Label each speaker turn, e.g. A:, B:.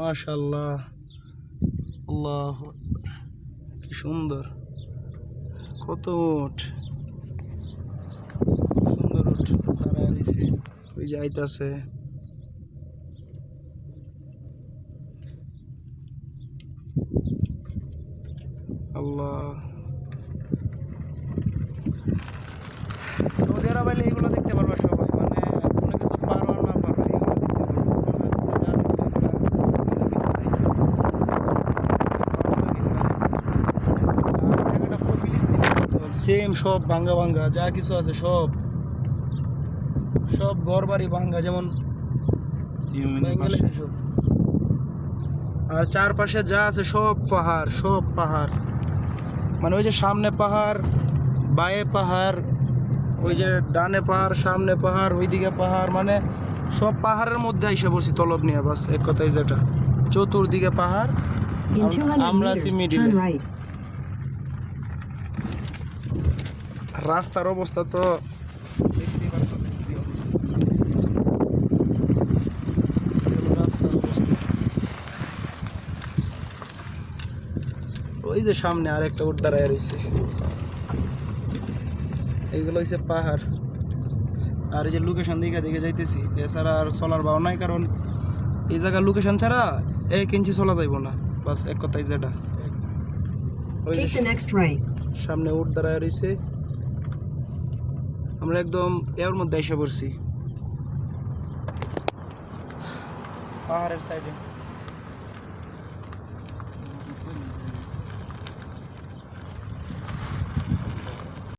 A: মাশাআল্লাহ, আল্লাহু আকবার, কি সুন্দর, কত উট, সুন্দর উট দাঁড়ায় রয়েছে, ওই যে আইতাছে। আল্লাহ, সৌদি আরব আইলে এগুলো দেখতে পারবা সবাই, মানে কোনো কিছু পারো আর না পারো এগুলো দেখতে পারবা। বাংলাদেশে যা দেখছো জায়গাটা পুরো ফিলিস্তিন, সেম সব ভাঙ্গা ভাঙ্গা যা কিছু আছে সব সব ঘর বাড়ি ভাঙ্গা, যেমন বাংলাদেশে সব। আর চারপাশে যা আছে সব পাহাড়, সব পাহাড়, মানে ওই যে সামনে পাহাড়, বায়ে পাহাড়, ওই যে ডানে পাহাড়, সামনে পাহাড়, ওইদিকে পাহাড়, মানে সব পাহাড়ের মধ্যে আইসা পড়ছি তলব নিয়ে, বাস এক কথায় যেটা, চতুর্দিকে পাহাড়, আমরা আছি মিডিলে। রাস্তার অবস্থা তো দেখতেই পারতেছেন কি অবস্থা, রাস্তার অবস্থা। ওই যে সামনে আর একটা উট দাঁড়ায় রয়েছে, এইগুলো হচ্ছে পাহাড়। আর এই যে লোকেশন দিকে যাইতেছি, এছাড়া আর চলার ভাও নাই, কারণ এই জায়গার লোকেশন ছাড়া 1 ইঞ্চি চলা যাইব না, বাস এক কথাই যেটা। সামনে উট দাঁড়ায় রয়েছে, আমরা একদম এর মধ্যে এসে পড়ছি পাহাড়ের সাইডে।